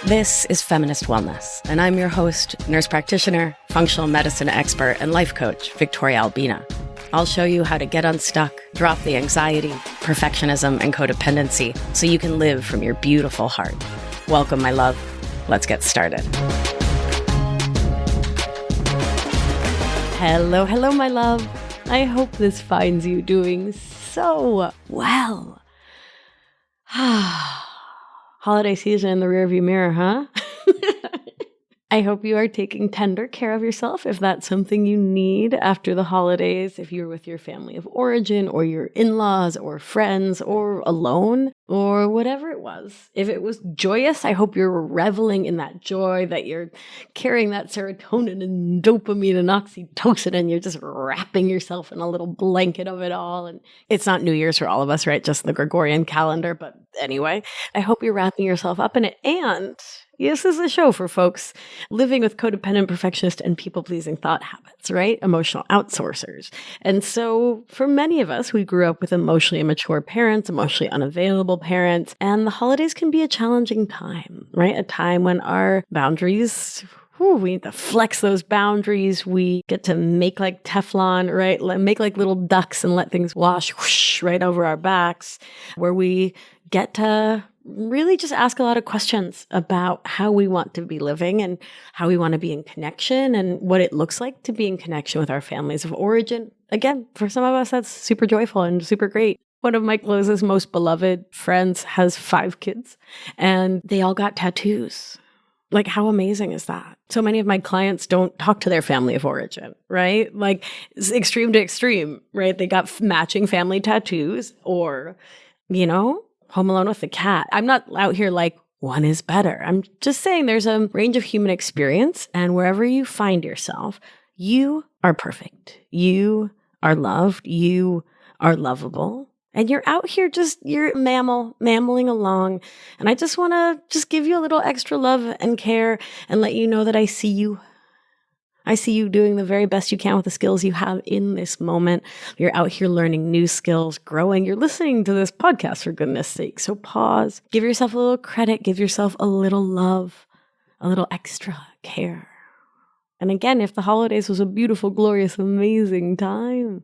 This is Feminist Wellness, and I'm your host, nurse practitioner, functional medicine expert, and life coach, Victoria Albina. I'll show you how to get unstuck, drop the anxiety, perfectionism, and codependency so you can live from your beautiful heart. Welcome, my love. Let's get started. Hello, hello, my love. I hope this finds you doing so well. Holiday season in the rearview mirror, huh? I hope you are taking tender care of yourself if that's something you need after the holidays, if you're with your family of origin or your in-laws or friends or alone or whatever it was. If it was joyous, I hope you're reveling in that joy, that you're carrying that serotonin and dopamine and oxytocin and you're just wrapping yourself in a little blanket of it all. And it's not New Year's for all of us, right? Just the Gregorian calendar. But anyway, I hope you're wrapping yourself up in it. And this is a show for folks living with codependent, perfectionist, and people-pleasing thought habits, right? Emotional outsourcers. And so for many of us, we grew up with emotionally immature parents, emotionally unavailable parents, and the holidays can be a challenging time, right? A time when our boundaries, we need to flex those boundaries. We get to make like Teflon, right? Make like little ducks and let things wash whoosh, right over our backs, where we get to really just ask a lot of questions about how we want to be living and how we want to be in connection and what it looks like to be in connection with our families of origin. Again, for some of us, that's super joyful and super great. One of my closest, most beloved friends has 5 kids, and they all got tattoos. Like, how amazing is that? So many of my clients don't talk to their family of origin, right? Like, it's extreme to extreme, right? They got matching family tattoos or, Home Alone with the cat. I'm not out here like one is better. I'm just saying there's a range of human experience, and wherever you find yourself, you are perfect. You are loved. You are lovable. And you're out here you're mammaling along. And I just want to give you a little extra love and care and let you know that I see you. I see you doing the very best you can with the skills you have in this moment. You're out here learning new skills, growing. You're listening to this podcast, for goodness sake. So pause, give yourself a little credit, give yourself a little love, a little extra care. And again, if the holidays was a beautiful, glorious, amazing time,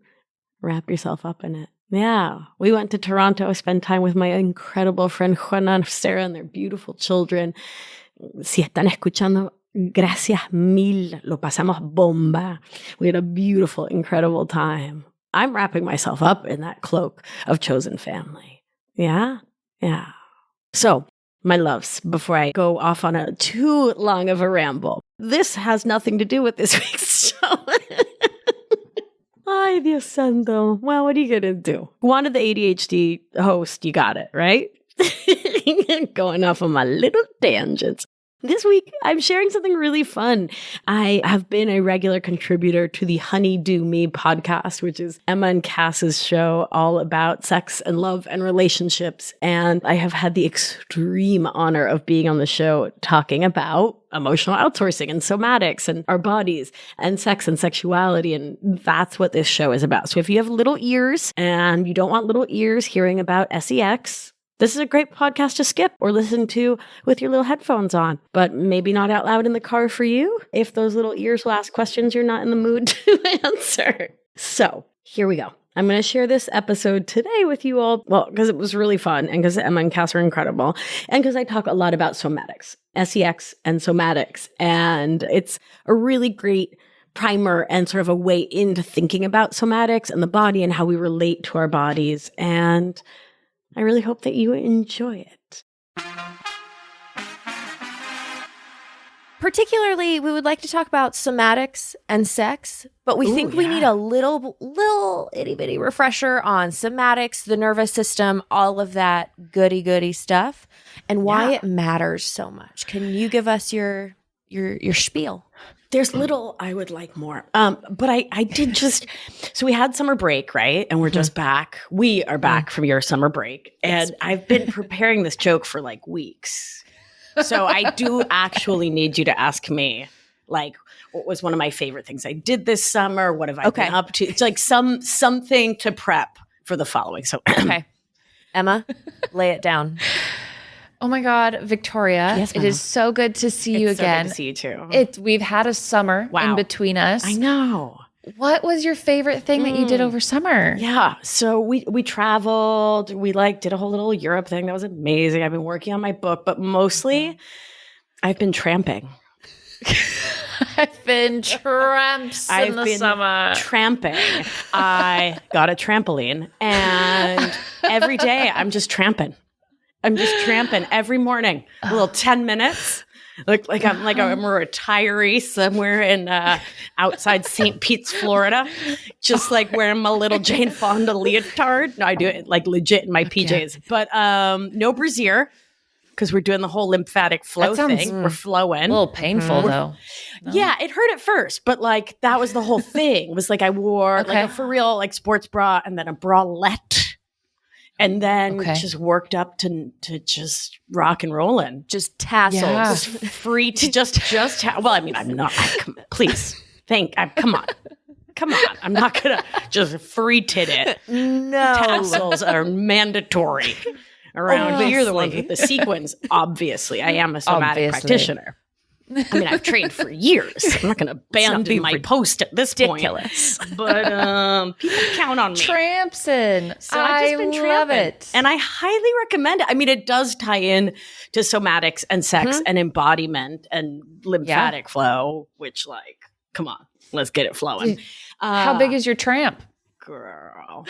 wrap yourself up in it. Yeah, we went to Toronto, spent time with my incredible friend Juana and Sarah and their beautiful children. Si están escuchando, gracias mil. Lo pasamos bomba. We had a beautiful, incredible time. I'm wrapping myself up in that cloak of chosen family. Yeah. So, my loves, before I go off on a too long of a ramble, this has nothing to do with this week's show. Ay, Dios santo. Well, what are you going to do? Wanted the ADHD host, you got it, right? Going off on my little tangents. This week, I'm sharing something really fun. I have been a regular contributor to the Honeydew Me podcast, which is Emma and Cass's show all about sex and love and relationships. And I have had the extreme honor of being on the show talking about emotional outsourcing and somatics and our bodies and sex and sexuality. And that's what this show is about. So if you have little ears and you don't want little ears hearing about SEX, this is a great podcast to skip or listen to with your little headphones on, but maybe not out loud in the car for you if those little ears will ask questions you're not in the mood to answer. So here we go. I'm going to share this episode today with you all, well, because it was really fun and because Emma and Cass are incredible and because I talk a lot about somatics, SEX and somatics, and it's a really great primer and sort of a way into thinking about somatics and the body and how we relate to our bodies, and I really hope that you enjoy it. Particularly, we would like to talk about somatics and sex, but we think we need a little itty bitty refresher on somatics, the nervous system, all of that goody stuff, and why it matters so much. Can you give us your spiel? There's little I would like more. But I did so we had summer break, right? And we're just back. We are back from your summer break. And I've been preparing this joke for like weeks. So I do actually need you to ask me, like, what was one of my favorite things I did this summer? What have I been up to? It's like something to prep for the following. So, okay. Emma, lay it down. Oh my God, Victoria. Yes, it ma'am. is so good to see you It's so again. good to see you too. We've had a summer in between us. I know. What was your favorite thing that you did over summer? Yeah. So we traveled. We did a whole little Europe thing. That was amazing. I've been working on my book, but mostly I've been tramping. I've been tramps in the summer. Tramping. I got a trampoline, and every day I'm just tramping. I'm just tramping every morning. A little 10 minutes. Like I'm a retiree somewhere in outside St. Pete's, Florida, just like wearing my little Jane Fonda leotard. No, I do it like legit in my PJs, but no brassiere because we're doing the whole lymphatic flow thing. We're flowing. A little painful though. No? Yeah, it hurt at first, but like that was the whole thing. It was like I wore like a for real like sports bra and then a bralette. And then just worked up to just rock and rolling. Just tassels. Yeah. Just free to well, I mean, I'm not, please. Come on. I'm not going to just free tit it. No. Tassels are mandatory around here. The ones with the sequins, obviously. I am a somatic practitioner. I mean, I've trained for years. I'm not going to abandon my post at this point. But people count on me. Trampsin'. So I've just been love tramping. it. And I highly recommend it. I mean, it does tie in to somatics and sex and embodiment and lymphatic flow, which come on, let's get it flowing. How big is your tramp? Girl.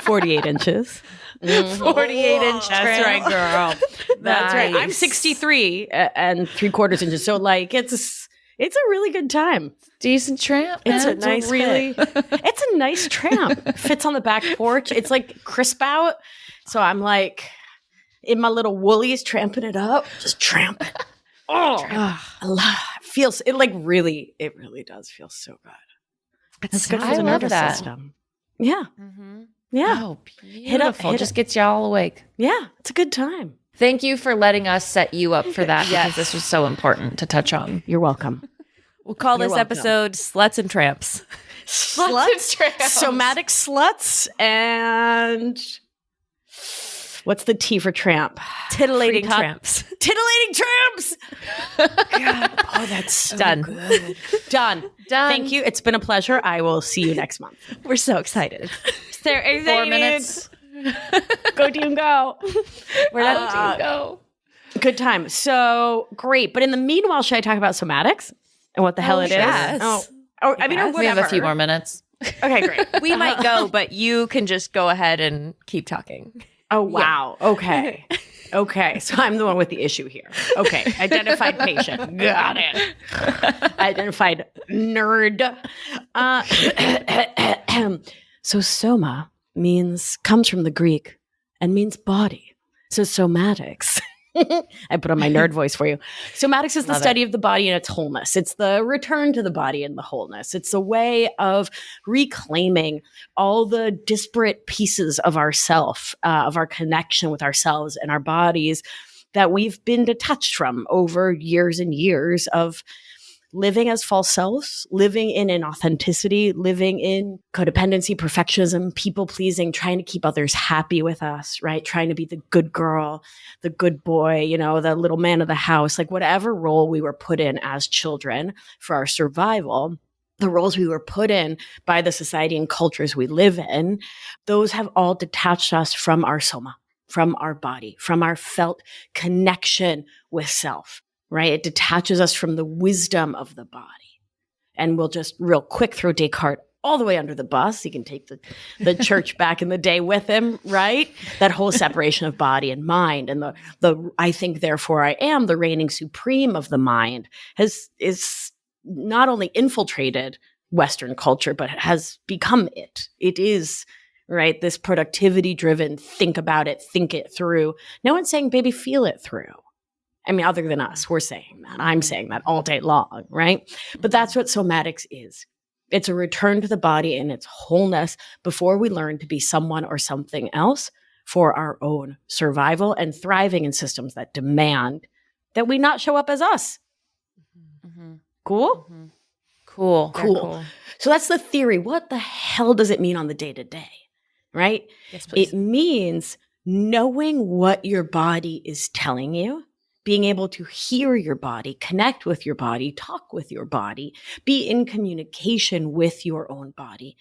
48 inches. 48 inch tramp. That's right, girl. That's right. I'm 63 and 3/4 inches. So it's a really good time. Decent tramp. It's a nice tramp. Fits on the back porch. It's like crisp out. So I'm like in my little woolies tramping it up. Just tramp it. I love it really does feel so good. It's good for the nervous system. Yeah. Mm-hmm. Yeah. Oh, beautiful. Just gets you all awake. Yeah. It's a good time. Thank you for letting us set you up for that because this was so important to touch on. You're welcome. We'll call this episode Sluts and Tramps. Sluts and Tramps. Somatic sluts and what's the T for tramp? Titillating tramps. Titillating tramps. God. Oh, that's so done. Good. Done. Thank you. It's been a pleasure. I will see you next month. We're so excited. There 4 minutes. Go team go. We're not team go. Good time. So great. But in the meanwhile, should I talk about somatics and what the hell it is? Yes. Or whatever. We have a few more minutes. Okay, great. We might go, but you can just go ahead and keep talking. Oh, wow. Yeah. Okay. Okay. So I'm the one with the issue here. Okay. Identified patient. Got it. Identified nerd. So soma comes from the Greek and means body. So somatics. I put on my nerd voice for you. Somatics is the study of the body in its wholeness. It's the return to the body in the wholeness. It's a way of reclaiming all the disparate pieces of ourself, of our connection with ourselves and our bodies that we've been detached from over years and years of living as false selves, living in inauthenticity, living in codependency, perfectionism, people pleasing, trying to keep others happy with us, right? Trying to be the good girl, the good boy, the little man of the house, like whatever role we were put in as children for our survival, the roles we were put in by the society and cultures we live in, those have all detached us from our soma, from our body, from our felt connection with self. Right? It detaches us from the wisdom of the body. And we'll just real quick throw Descartes all the way under the bus. He can take the church back in the day with him, right? That whole separation of body and mind and the I think, therefore I am, the reigning supreme of the mind is not only infiltrated Western culture, but has become it. It is, right? This productivity driven, think about it, think it through. No one's saying, baby, feel it through. I mean, other than us, we're saying that. I'm saying that all day long, right? But that's what somatics is. It's a return to the body in its wholeness before we learn to be someone or something else for our own survival and thriving in systems that demand that we not show up as us. Mm-hmm. Cool? Mm-hmm. Cool. So that's the theory. What the hell does it mean on the day-to-day, right? Yes, please. It means knowing what your body is telling you, being able to hear your body, connect with your body, talk with your body, be in communication with your own body,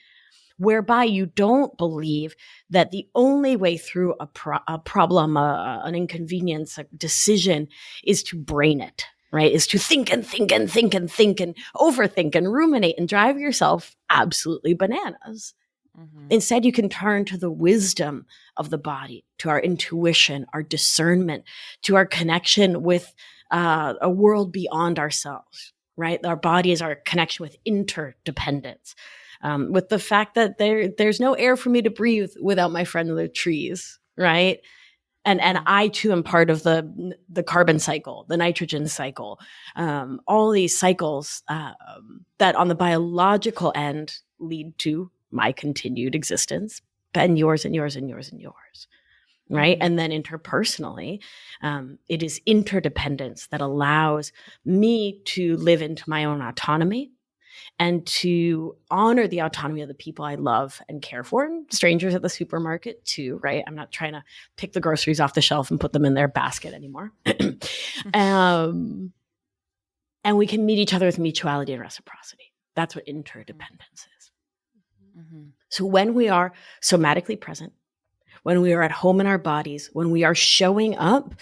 whereby you don't believe that the only way through a problem, an inconvenience, a decision is to brain it, right? Is to think and think and think and think and overthink and ruminate and drive yourself absolutely bananas. Mm-hmm. Instead, you can turn to the wisdom of the body, to our intuition, our discernment, to our connection with a world beyond ourselves, right? Our body is our connection with interdependence. With the fact that there's no air for me to breathe without my friend the trees, right? And I too am part of the carbon cycle, the nitrogen cycle, all these cycles that on the biological end lead to my continued existence, and yours and yours and yours and yours, right? And then interpersonally, it is interdependence that allows me to live into my own autonomy, and to honor the autonomy of the people I love and care for, and strangers at the supermarket too, right? I'm not trying to pick the groceries off the shelf and put them in their basket anymore. And we can meet each other with mutuality and reciprocity. That's what interdependence is. Mm-hmm. So when we are somatically present, when we are at home in our bodies, when we are showing up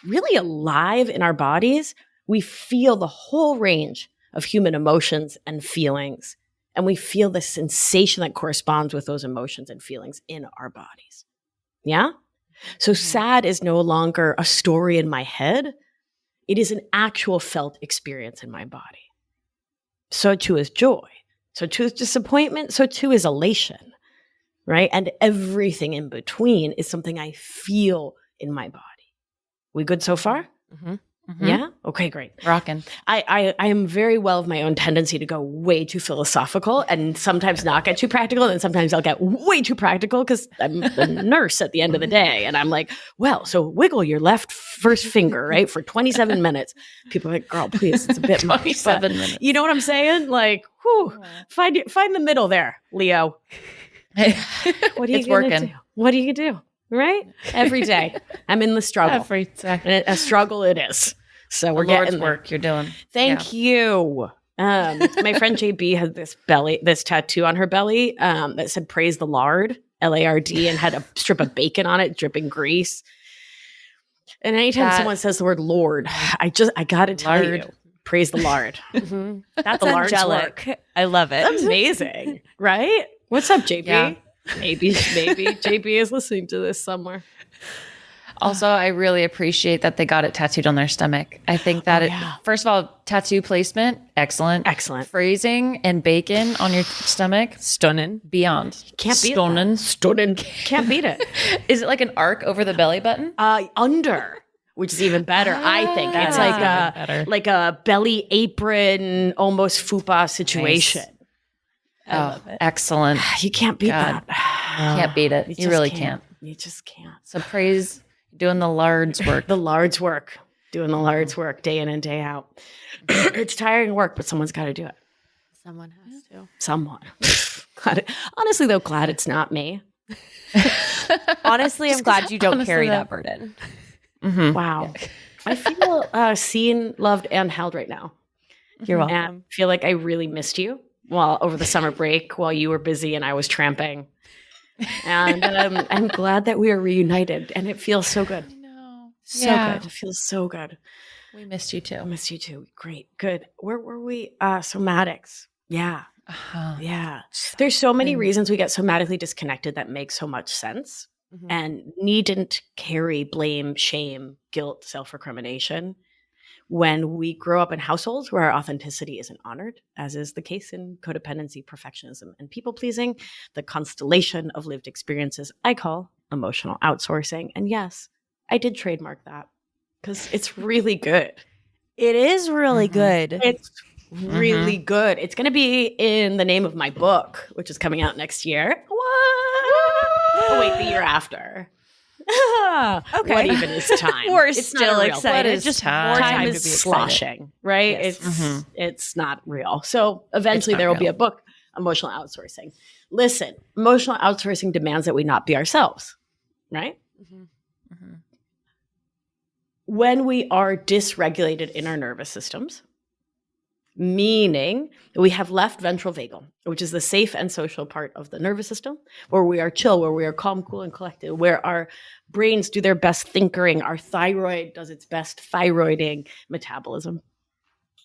really alive in our bodies, we feel the whole range of human emotions and feelings. And we feel the sensation that corresponds with those emotions and feelings in our bodies. Yeah? So sad is no longer a story in my head. It is an actual felt experience in my body. So too is joy. So too is disappointment. So too is elation, right? And everything in between is something I feel in my body. We good so far? Mm-hmm. Mm-hmm. Yeah? Okay, great. Rockin'. I am very well of my own tendency to go way too philosophical and sometimes not get too practical. And sometimes I'll get way too practical because I'm the nurse at the end of the day. And I'm like, well, so wiggle your left first finger, right? For 27 minutes. People are like, girl, please, it's a bit much. 27 minutes. You know what I'm saying? Like, whew, find the middle there, Leo. What are you going to do? What are you going to do? Right? Every day. I'm in the struggle. Every day. And a struggle it is. So we're Lord's getting work you're doing. Thank you. My friend JB had this tattoo on her belly that said praise the lard, Lard, and had a strip of bacon on it, dripping grease. And anytime someone says the word Lord, I got to tell you, praise the lard. Mm-hmm. That's angelic. I love it. That's amazing, right? What's up, JB? Yeah. Maybe JB is listening to this somewhere. Also, I really appreciate that they got it tattooed on their stomach. I think that first of all, tattoo placement, excellent. Excellent. Phrasing and bacon on your stomach, stunning. Beyond. Can't beat it. Stunning. Can't beat it. Is it like an arc over the belly button? Under. Which is even better, I think. It's like a belly apron, almost fupa situation. Nice. I love it. Excellent. You can't beat that. Can't beat it. You really can't. You just can't. So praise doing the Lard's work. The Lard's work. Doing the Lard's work day in and day out. It's tiring work, but someone's got to do it. Someone has to. Someone. Honestly, though, glad it's not me. Honestly, I'm glad you don't carry that burden. Mm-hmm. Wow. Yeah. I feel seen, loved, and held right now. You're welcome. And I feel like I really missed you over the summer break while you were busy and I was tramping. And I'm glad that we are reunited, and it feels so good. I know. So good. It feels so good. We missed you too. I missed you too. Great. Good. Where were we? Somatics. Yeah. Uh-huh. Yeah. There's so many reasons we get somatically disconnected that make so much sense and needn't carry blame, shame, guilt, self-recrimination when we grow up in households where our authenticity isn't honored, as is the case in codependency, perfectionism, and people-pleasing, the constellation of lived experiences I call emotional outsourcing. And yes, I did trademark that because it's really good. It is really good. It's really good. It's going to be in the name of my book, which is coming out next year. What? Oh, wait, the year after. Okay. What even is time? We're still excited. It's just more time is sloshing, right? Yes. It's not real. So eventually there will be a book emotional outsourcing. Listen, emotional outsourcing demands that we not be ourselves, right? When we are dysregulated in our nervous systems, meaning we have left ventral vagal, which is the safe and social part of the nervous system, where we are chill, where we are calm, cool, and collected, where our brains do their best thinkering, our thyroid does its best thyroiding metabolism,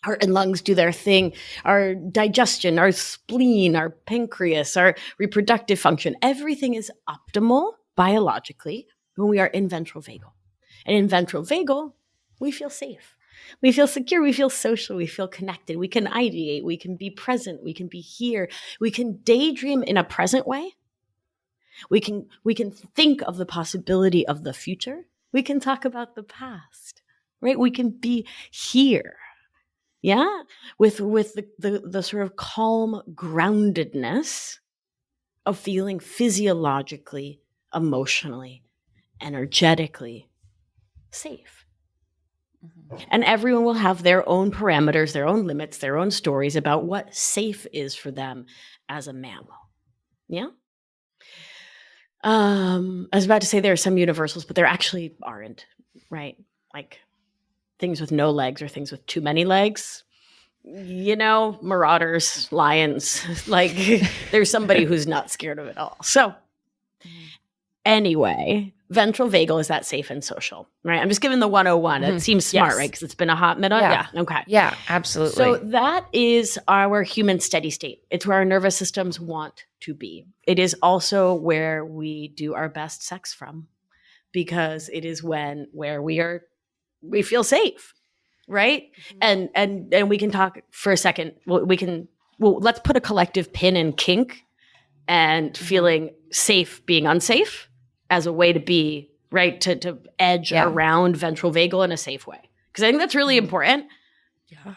heart and lungs do their thing, our digestion, our spleen, our pancreas, our reproductive function, everything is optimal biologically when we are in ventral vagal. And in ventral vagal, we feel safe. We feel secure, we feel social, we feel connected, we can ideate, we can be present, we can be here, we can daydream in a present way. We can think of the possibility of the future. We can talk about the past, right? We can be here. Yeah, with the sort of calm groundedness of feeling physiologically, emotionally, energetically safe. And everyone will have their own parameters, their own limits, their own stories about what safe is for them as a mammal. Yeah? I was about to say there are some universals, but there actually aren't, right? Like things with no legs or things with too many legs. You know, marauders, lions, like there's somebody who's not scared of it all. So anyway, ventral vagal is that safe and social, right? I'm just giving the 101. It seems smart, right? Because it's been a hot minute. Yeah. Okay. Yeah, absolutely. So that is our human steady state. It's where our nervous systems want to be. It is also where we do our best sex from, because it is where we feel safe, right? And we can talk for a second. Let's put a collective pin in kink and feeling safe being unsafe as a way to be, right, to edge around ventral vagal in a safe way. Because I think that's really important. Yeah.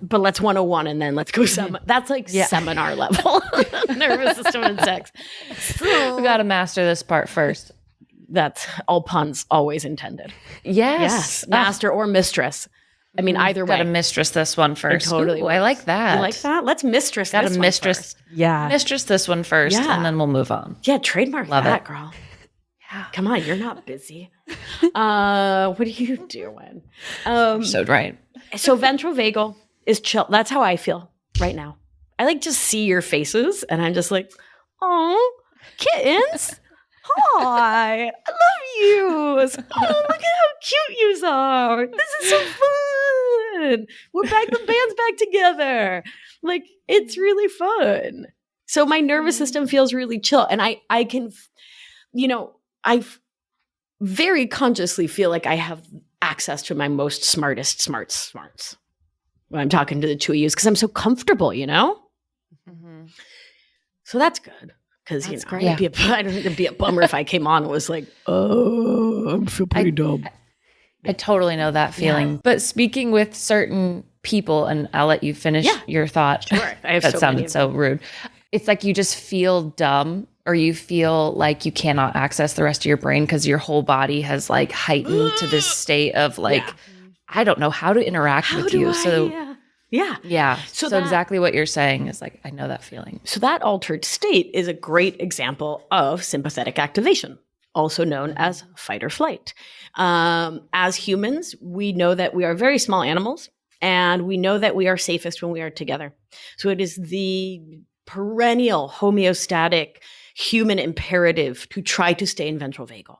But let's 101 and then let's go that's like seminar level nervous system and sex. We got to master this part first. That's all puns always intended. Yes. Master or mistress. I mean, either way. Got to mistress this one first. Totally. Ooh, I like that. You like that? Let's mistress Got this to one mistress. first. Yeah. Mistress this one first, and then we'll move on. Yeah, trademark Love that, it. girl. Yeah. Come on, you're not busy. What are you doing? So right. So ventral vagal is chill. That's how I feel right now. I like just see your faces, and I'm just like, oh, kittens. Hi, I love you. Oh, look at how cute you are. This is so fun. The band's back together. Like, it's really fun. So my nervous system feels really chill. And I can, I very consciously feel like I have access to my most smarts when I'm talking to the two of you, because I'm so comfortable, So that's good. Because, it'd be a bummer if I came on and was like, oh, I feel pretty dumb. I totally know that feeling. Yeah. But speaking with certain people, and I'll let you finish your thought. Sure. I have that sounded so rude. It's like you just feel dumb, or you feel like you cannot access the rest of your brain because your whole body has like heightened to this state of like, I don't know how to interact with you. Yeah. So exactly what you're saying is like, I know that feeling. So that altered state is a great example of sympathetic activation, also known as fight or flight. As humans, we know that we are very small animals, and we know that we are safest when we are together. So it is the perennial homeostatic human imperative to try to stay in ventral vagal,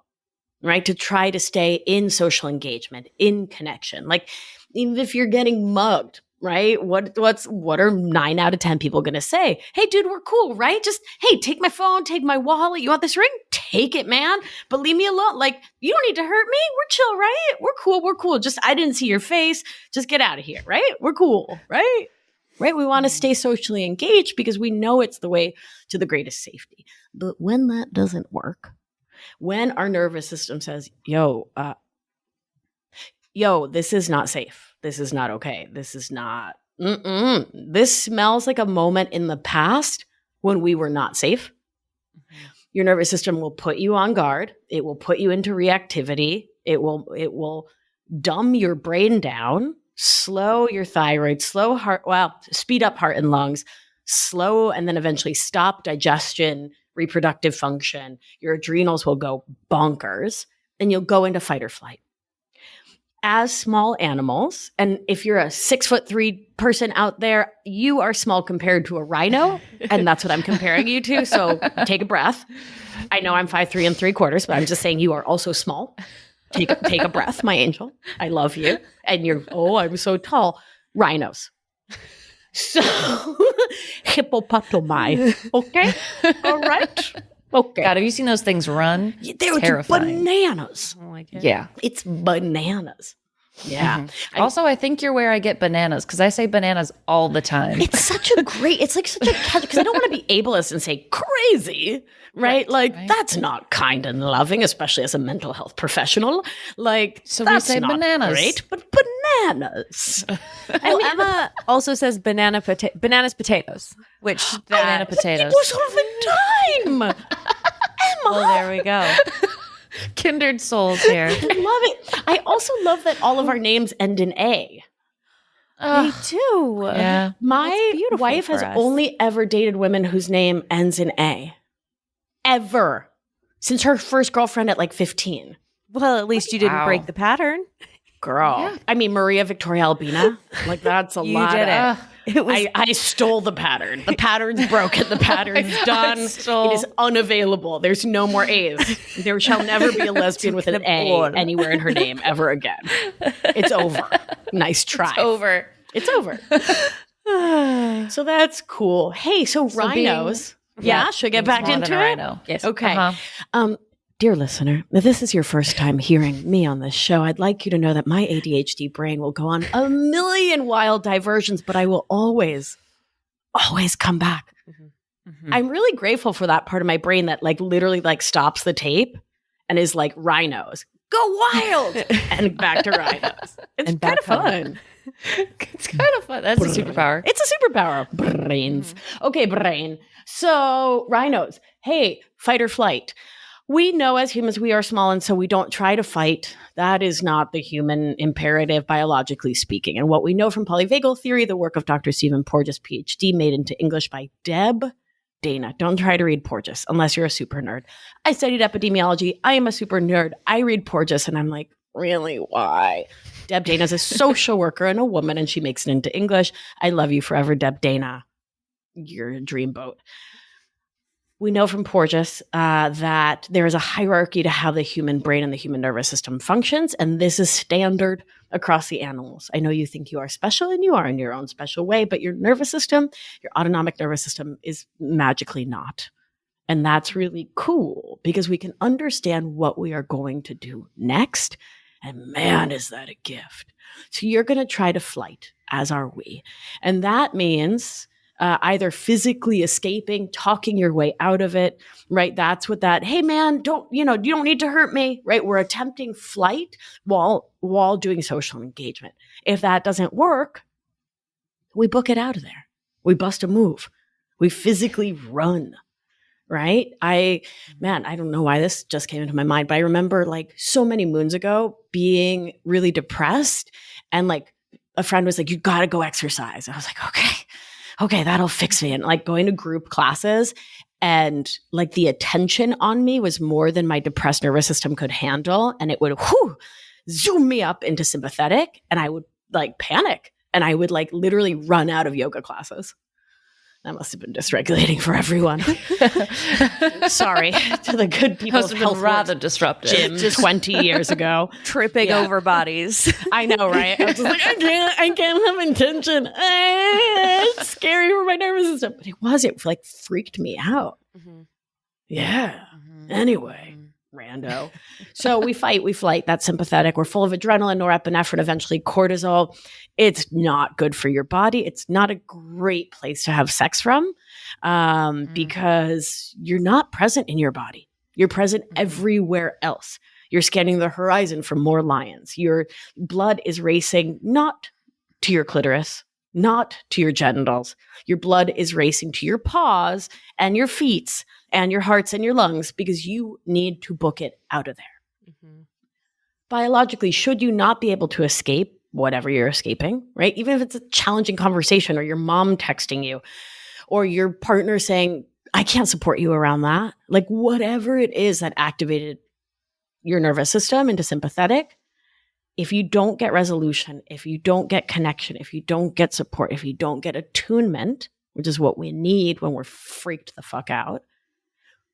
right? To try to stay in social engagement, in connection. Like, even if you're getting mugged, right? What are 9 out of 10 people going to say? Hey, dude, we're cool, right? Just, hey, take my phone, take my wallet. You want this ring? Take it, man. But leave me alone. Like, you don't need to hurt me. We're chill, right? We're cool. Just, I didn't see your face. Just get out of here, right? We're cool, right? Right? We want to stay socially engaged because we know it's the way to the greatest safety. But when that doesn't work, when our nervous system says, yo, this is not safe. This is not okay. This is not, this smells like a moment in the past when we were not safe. Your nervous system will put you on guard. It will put you into reactivity. It will dumb your brain down, slow your thyroid, speed up heart and lungs, slow and then eventually stop digestion, reproductive function. Your adrenals will go bonkers and you'll go into fight or flight. As small animals, and if you're a 6'3" person out there, you are small compared to a rhino, and that's what I'm comparing you to. So take a breath. I know I'm 5'3" and 3/4, but I'm just saying you are also small. Take a breath, my angel. I love you. And you're, I'm so tall. Rhinos. So hippopotami. Okay. All right. Okay. God, have you seen those things run? They're terrifying. Bananas. Oh my God. Yeah. It's bananas. Yeah. Mm-hmm. Also, I think you're where I get bananas because I say bananas all the time. It's such a great, it's like such a catch because I don't want to be ableist and say crazy, right? That's not kind and loving, especially as a mental health professional. So that's we say not bananas. great, but bananas. Well, Emma also says bananas potatoes, which Banana potatoes. It was all the time. Emma. Well, there we go. Kindred souls here. I love it. I also love that all of our names end in A. Me too. Yeah. My beautiful wife has for us. only ever dated women whose name ends in A. Ever. Since her first girlfriend at 15. Well, at least you didn't Wow. break the pattern. Girl. Yeah. I mean, Maria Victoria Albina. That's a You lot. did it. It was I stole the pattern. The pattern's broken. The pattern's done. It is unavailable. There's no more A's. There shall never be a lesbian with an A anywhere in her name ever again. It's over. Nice try. It's over. It's over. So that's cool. Hey, so rhinos. Should I get back More into than a it? rhino. Yes. Okay. Uh-huh. Dear listener, if this is your first time hearing me on this show, I'd like you to know that my ADHD brain will go on a million wild diversions, but I will always come back. Mhm. I'm really grateful for that part of my brain that literally stops the tape and is like, rhinos, go wild, and back to rhinos. It's And kind back of fun. It's kind of fun. That's a superpower. It's a superpower. Brains. Okay, brain. So rhinos, hey, fight or flight. We know as humans we are small, and so we don't try to fight. That is not the human imperative, biologically speaking. And what we know from polyvagal theory, the work of Dr. Stephen Porges, PhD, made into English by Deb Dana. Don't try to read Porges unless you're a super nerd. I studied epidemiology. I am a super nerd. I read Porges, and I'm like, really? Why? Deb Dana is a social worker and a woman, and she makes it into English. I love you forever, Deb Dana. You're a dreamboat. We know from Porges that there is a hierarchy to how the human brain and the human nervous system functions, and this is standard across the animals. I know you think you are special, and you are in your own special way, but your nervous system, your autonomic nervous system, is magically not. And that's really cool because we can understand what we are going to do next, and man, is that a gift. So you're going to try to flight, as are we. And that means either physically escaping, talking your way out of it, right? That's what that, hey man, you don't need to hurt me, right? We're attempting flight while doing social engagement. If that doesn't work, we book it out of there. We bust a move. We physically run, right? I don't know why this just came into my mind, but I remember so many moons ago being really depressed and a friend was like, you got to go exercise. I was like, okay, that'll fix me. And going to group classes and the attention on me was more than my depressed nervous system could handle. And it would zoom me up into sympathetic and I would panic and I would literally run out of yoga classes. That must have been dysregulating for everyone. Sorry to the good people Must of have been rather Healthworks disruptive. gym 20 years ago. Tripping over bodies. I know, right? I was just like, I can't have intention. It's scary for my nervous system. But it freaked me out. Mm-hmm. Yeah. Anyway, rando. So we fight, we flight. That's sympathetic. We're full of adrenaline, norepinephrine, eventually cortisol. It's not good for your body. It's not a great place to have sex from because you're not present in your body. You're present everywhere else. You're scanning the horizon for more lions. Your blood is racing not to your clitoris, not to your genitals. Your blood is racing to your paws and your feet and your hearts and your lungs because you need to book it out of there. Mm-hmm. Biologically, should you not be able to escape whatever you're escaping, right? Even if it's a challenging conversation or your mom texting you, or your partner saying, I can't support you around that. Like whatever it is that activated your nervous system into sympathetic, if you don't get resolution, if you don't get connection, if you don't get support, if you don't get attunement, which is what we need when we're freaked the fuck out,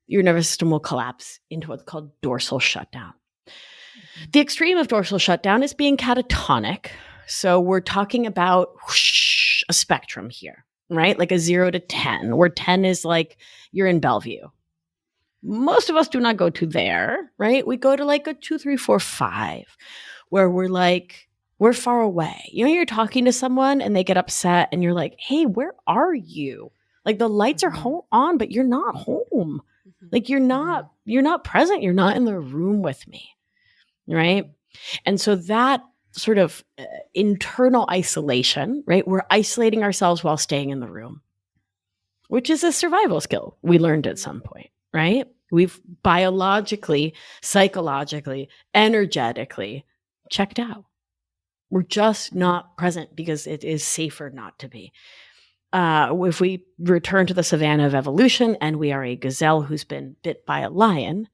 your nervous system will collapse into what's called dorsal shutdown. The extreme of dorsal shutdown is being catatonic. So we're talking about a spectrum here, right? Like a 0 to 10, where 10 is like you're in Bellevue. Most of us do not go to there, right? We go to like a 2, 3, 4, 5, where we're far away. You know, you're talking to someone and they get upset and you're like, hey, where are you? Like the lights are on, but you're not home. Like you're not present. You're not in the room with me, right? And so that sort of internal isolation, right? We're isolating ourselves while staying in the room, which is a survival skill we learned at some point, right? We've biologically, psychologically, energetically checked out. We're just not present because it is safer not to be. If we return to the savannah of evolution and we are a gazelle who's been bit by a lion,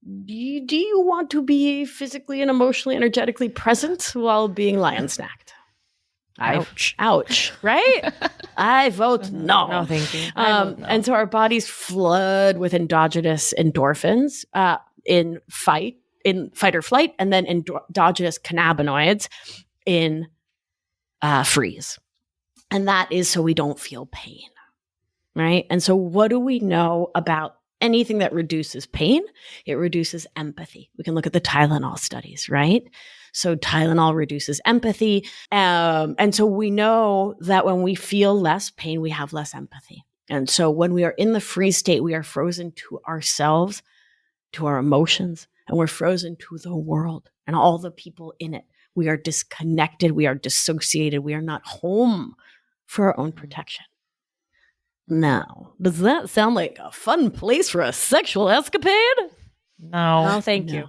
do you want to be physically and emotionally, energetically present while being lion snacked? Ouch, right? I vote no. No, thank you. And so our bodies flood with endogenous endorphins in fight or flight, and then endogenous cannabinoids in freeze. And that is so we don't feel pain, right? And so what do we know about anything that reduces pain? It reduces empathy. We can look at the Tylenol studies, right? So Tylenol reduces empathy. And so we know that when we feel less pain, we have less empathy. And so when we are in the freeze state, we are frozen to ourselves, to our emotions, and we're frozen to the world and all the people in it. We are disconnected. We are dissociated. We are not home for our own protection. Now, does that sound like a fun place for a sexual escapade? No. Thank you.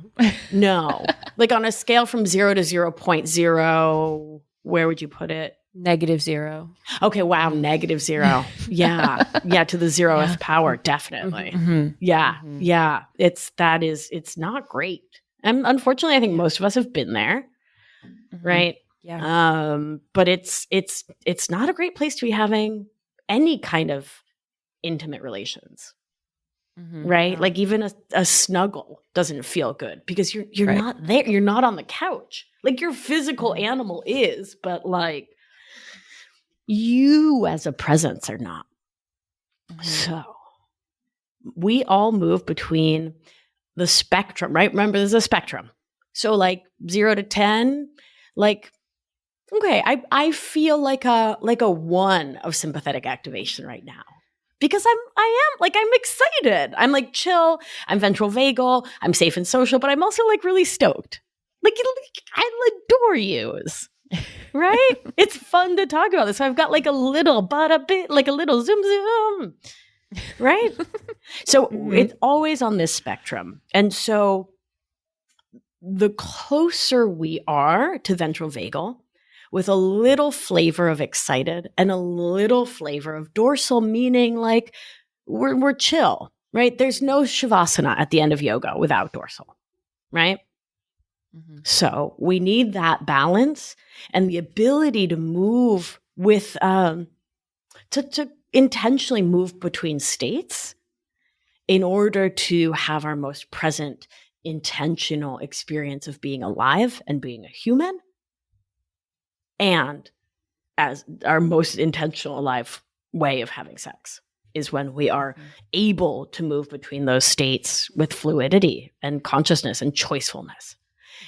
No. Like on a scale from 0 to 0.0, where would you put it? -0. Okay, wow, -0. Yeah. Yeah, to the 0th power, definitely. Yeah. It's not great. And unfortunately, I think most of us have been there, right? Yeah. But it's not a great place to be having any kind of intimate relations. Right? Like even a snuggle doesn't feel good because you're Right. not there. You're not on the couch. Like your physical animal is, but like you as a presence are not. So we all move between the spectrum, right? Remember, there's a spectrum. So like 0 to 10, like, okay, I feel like a 1 of sympathetic activation right now. Because I'm excited. I'm like chill. I'm ventral vagal. I'm safe and social, but I'm also like really stoked. Like I adore yous, right? It's fun to talk about this. So I've got like a little, but a bit, like a little zoom, right? So it's always on this spectrum. And so the closer we are to ventral vagal, with a little flavor of excited and a little flavor of dorsal, meaning like we're chill, right? There's no shavasana at the end of yoga without dorsal, right? So we need that balance and the ability to move with, to intentionally move between states in order to have our most present intentional experience of being alive and being a human. And as our most intentional alive way of having sex is when we are able to move between those states with fluidity and consciousness and choicefulness.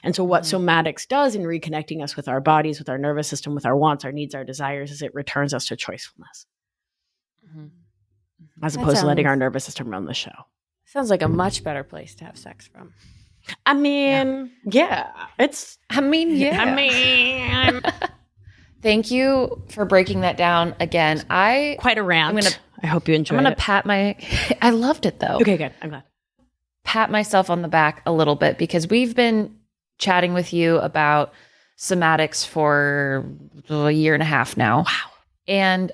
And so what somatics does in reconnecting us with our bodies, with our nervous system, with our wants, our needs, our desires, is it returns us to choicefulness. As opposed to letting our nervous system run the show. Sounds like a much better place to have sex from. I mean, Thank you for breaking that down again. Quite a rant. I hope you enjoyed it. I'm going to pat I loved it though. Okay, good. I'm glad. Pat myself on the back a little bit because we've been chatting with you about somatics for a year and a half now. Wow. And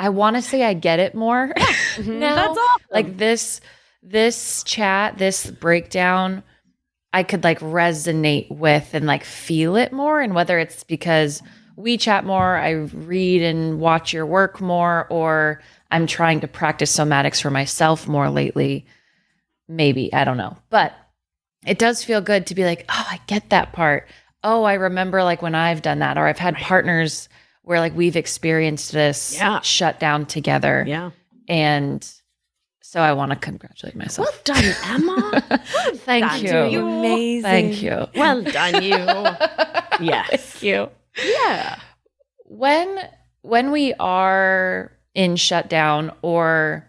I want to say I get it more now. That's awesome. Like this chat, this breakdown, I could like resonate with and like feel it more. And whether it's because we chat more, I read and watch your work more, or I'm trying to practice somatics for myself more lately. Maybe, I don't know. But it does feel good to be like, oh, I get that part. Oh, I remember like when I've done that, or I've had partners where like we've experienced this shutdown together. Yeah. And so I want to congratulate myself. Well done, Emma. Thank you. You're amazing. Thank you. Well done, you. Yes. Thank you. Yeah. When we are in shutdown or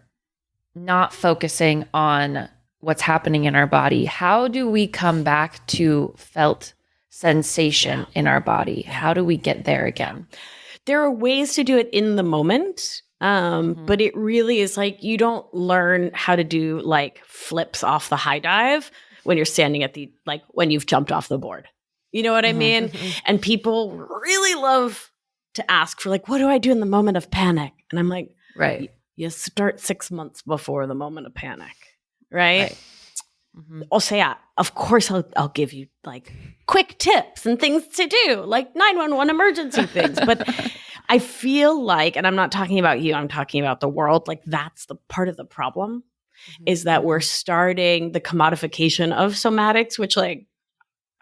not focusing on what's happening in our body, how do we come back to felt sensation in our body? How do we get there again? There are ways to do it in the moment. But it really is like you don't learn how to do like flips off the high dive when you're standing at the, like when you've jumped off the board. You know what I mean? And people really love to ask for like, what do I do in the moment of panic? And I'm like, Right. You start 6 months before the moment of panic, right? I'll say, of course, I'll give you like quick tips and things to do, like 911 emergency things. But I feel like, and I'm not talking about you, I'm talking about the world, like that's the part of the problem is that we're starting the commodification of somatics, which like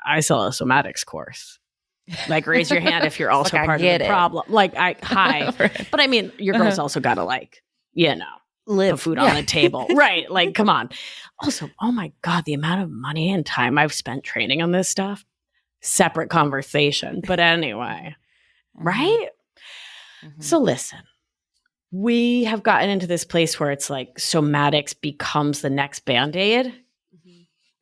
I sell a somatics course. Like raise your hand if you're also Like, part of the problem. Like hi. Right. But I mean, your girl's also got to like, you know, Live. put food on the table. Right. Like, come on. Also, oh my God, the amount of money and time I've spent training on this stuff, separate conversation. But anyway, right? So listen, we have gotten into this place where it's like somatics becomes the next Band-Aid.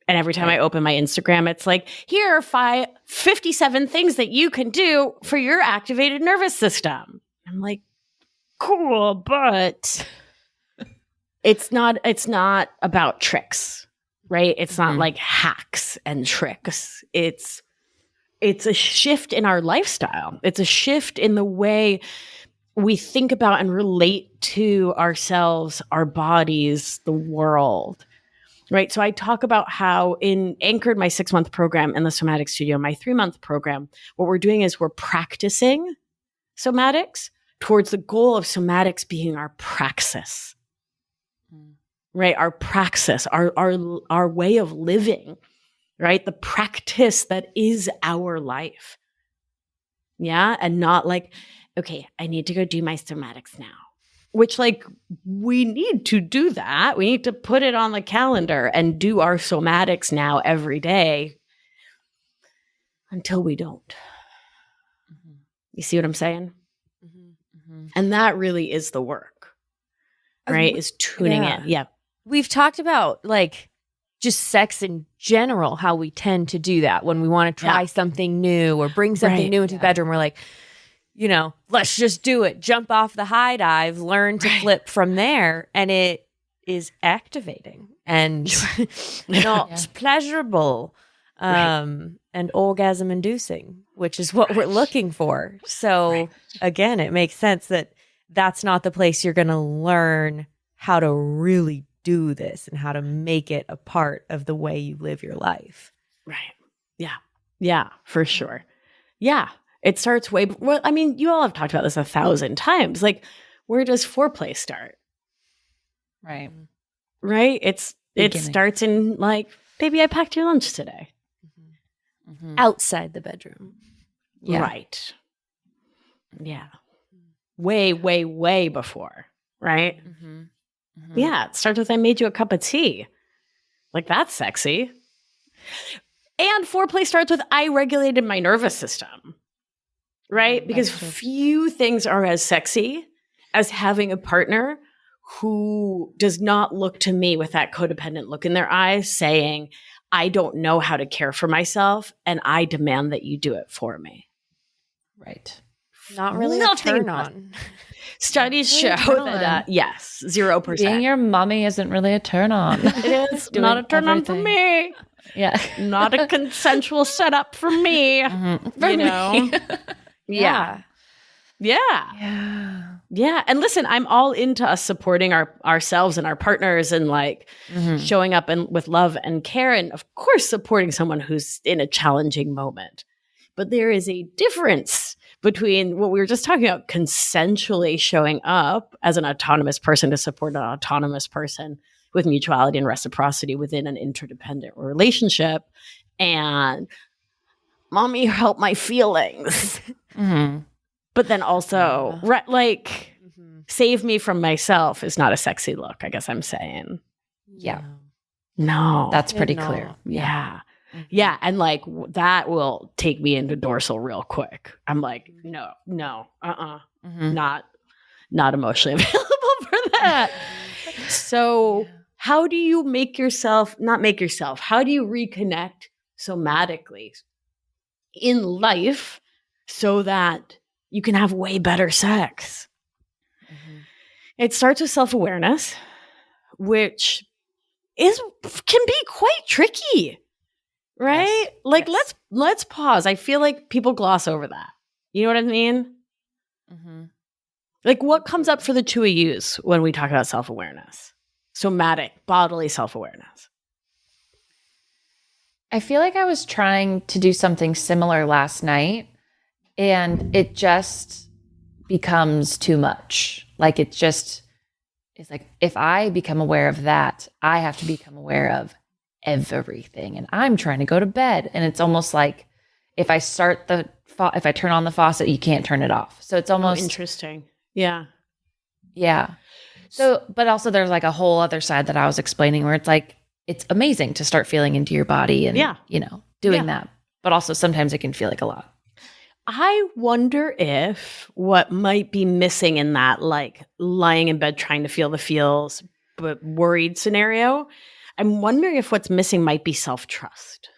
And every time I open my Instagram, it's like, here are 57 things that you can do for your activated nervous system. I'm like, cool, but it's not about tricks, right? It's not like hacks and tricks. It's a shift in our lifestyle. It's a shift in the way we think about and relate to ourselves, our bodies, the world. Right. So I talk about how in Anchored, my 6-month program in the Somatic Studio, my 3-month program, what we're doing is we're practicing somatics towards the goal of somatics being our praxis. Right. Our praxis, our way of living, right? The practice that is our life. Yeah. And not like, okay, I need to go do my somatics now. Which, like, we need to do that. We need to put it on the calendar and do our somatics now every day until we don't. You see what I'm saying? And that really is the work, right? Is tuning in. Yeah. We've talked about, like, just sex in general, how we tend to do that when we want to try something new or bring something new into the bedroom. We're like, you know, let's just do it. Jump off the high dive, learn to flip from there. And it is activating and not pleasurable and orgasm inducing, which is what we're looking for. So again, it makes sense that that's not the place you're going to learn how to really do this and how to make it a part of the way you live your life. Right. Yeah. Yeah, for sure. Yeah. It starts way, well, I mean, you all have talked about this 1,000 times. Like, where does foreplay start? Right. Right? It starts in like, baby, I packed your lunch today. Outside the bedroom. Yeah. Right. Yeah. Way, way, way before. Right? Yeah. It starts with, I made you a cup of tea. Like, that's sexy. And foreplay starts with, I regulated my nervous system. Right? Because few things are as sexy as having a partner who does not look to me with that codependent look in their eyes saying, I don't know how to care for myself and I demand that you do it for me. Right. Not really a turn on. Studies show that, yes, 0%. Being your mommy isn't really a turn on. It is not a turn on for me. Yeah. Not a consensual setup for me. For you know? me. Yeah. Yeah. Yeah. And listen, I'm all into us supporting ourselves and our partners and like showing up and with love and care. And of course, supporting someone who's in a challenging moment. But there is a difference between what we were just talking about, consensually showing up as an autonomous person to support an autonomous person with mutuality and reciprocity within an interdependent relationship, and mommy, help my feelings. But then also, save me from myself is not a sexy look, I guess I'm saying. Yeah. No. That's pretty clear. Yeah. Yeah. And like that will take me into dorsal real quick. I'm like, no, not emotionally available for that. So how do you how do you reconnect somatically in life so that you can have way better sex? It starts with self-awareness, which can be quite tricky, right? Yes. Like let's pause. I feel like people gloss over that. You know what I mean? Like what comes up for the two of yous when we talk about self-awareness? Somatic, bodily self-awareness. I feel like I was trying to do something similar last night, and it just becomes too much. Like it's like, if I become aware of that, I have to become aware of everything. And I'm trying to go to bed. And it's almost like if I if I turn on the faucet, you can't turn it off. So it's almost interesting. Yeah. Yeah. So, but also there's like a whole other side that I was explaining where it's like, it's amazing to start feeling into your body and, doing that. But also sometimes it can feel like a lot. I wonder if what might be missing in that, like lying in bed trying to feel the feels, but worried scenario, I'm wondering if what's missing might be self-trust.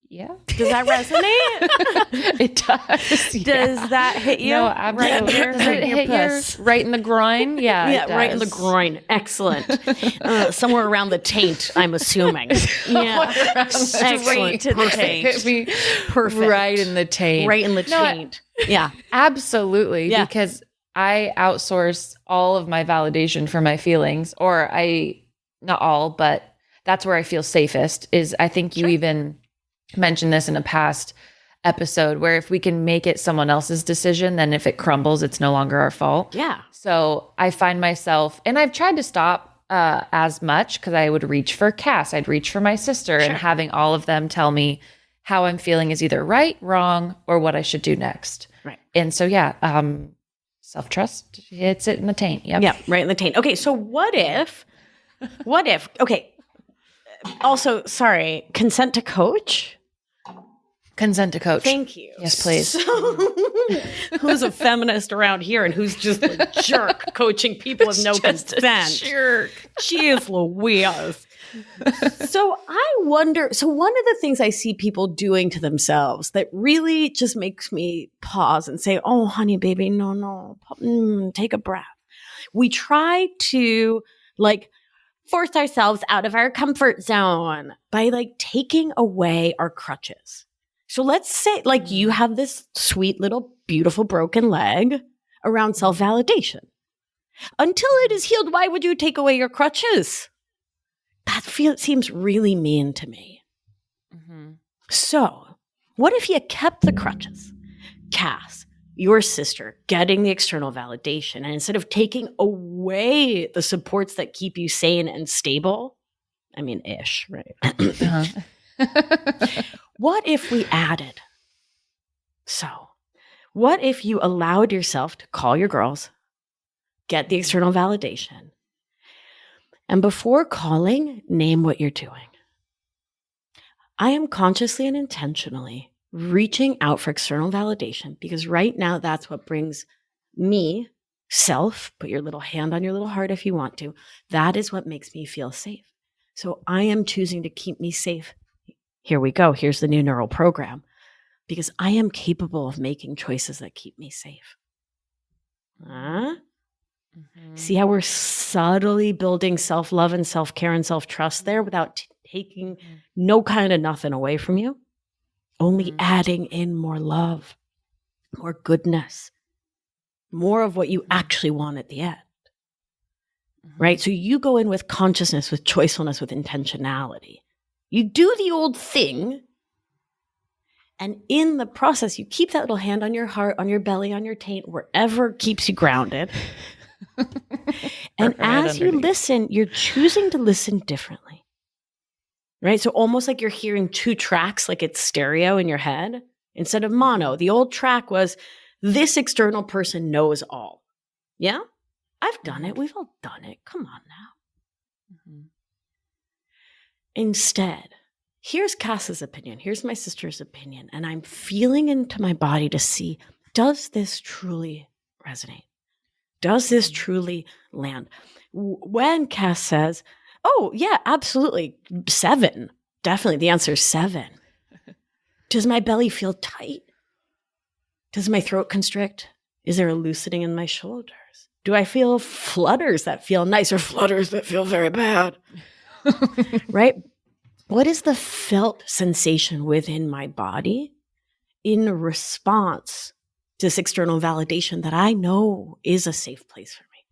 Yeah. Does that resonate? It does. Does that hit you? No, absolutely. Does it hit you right in the groin? Yeah. Yeah, right in the groin. Excellent. Somewhere around the taint, I'm assuming. Yeah. Straight to the taint. Hit me Perfect. right in the taint. Right in the taint. Yeah. Absolutely. Yeah. Because I outsource all of my validation for my feelings, or not all, but that's where I feel safest is I think you even mentioned this in a past episode where if we can make it someone else's decision, then if it crumbles, it's no longer our fault. Yeah. So I find myself, and I've tried to stop as much because I would reach for Cass, I'd reach for my sister, and having all of them tell me how I'm feeling is either right, wrong, or what I should do next. Right. And so, self-trust hits it in the taint. Yep. Yeah, right in the taint. Okay, so what if, okay, also, sorry, consent to coach? Consent to coach. Thank you. Yes, please. So, who's a feminist around here and who's just a jerk coaching people with no consent? Jerk. Jeez Louise. So I wonder, one of the things I see people doing to themselves that really just makes me pause and say, oh, honey, baby, no, take a breath. We try to force ourselves out of our comfort zone by taking away our crutches. So let's say you have this sweet little beautiful broken leg around self-validation. Until it is healed, why would you take away your crutches? That seems really mean to me. Mm-hmm. So what if you kept the crutches? Cass, your sister, getting the external validation, and instead of taking away the supports that keep you sane and stable, ish, right? Uh-huh. What if we added? So, what if you allowed yourself to call your girls, get the external validation, and before calling, name what you're doing? I am consciously and intentionally reaching out for external validation because right now that's what brings me, self, put your little hand on your little heart if you want to, that is what makes me feel safe. So I am choosing to keep me safe. Here we go. Here's the new neural program. Because I am capable of making choices that keep me safe. Mm-hmm. See how we're subtly building self-love and self-care and self-trust there without taking no kind of nothing away from you? Only adding in more love, more goodness, more of what you actually want at the end. Right? So you go in with consciousness, with choicefulness, with intentionality. You do the old thing. And in the process, you keep that little hand on your heart, on your belly, on your taint, wherever keeps you grounded. And as you listen, you're choosing to listen differently. Right? So almost like you're hearing two tracks, like it's stereo in your head, instead of mono. The old track was, this external person knows all. Yeah? I've done it. We've all done it. Come on now. Mm-hmm. Instead, here's Cass's opinion. Here's my sister's opinion. And I'm feeling into my body to see, does this truly resonate? Does this truly land? When Cass says, oh, yeah, absolutely, 7. Definitely, the answer is 7. Does my belly feel tight? Does my throat constrict? Is there a loosening in my shoulders? Do I feel flutters that feel nice or flutters that feel very bad? Right? What is the felt sensation within my body in response to this external validation that I know is a safe place for me?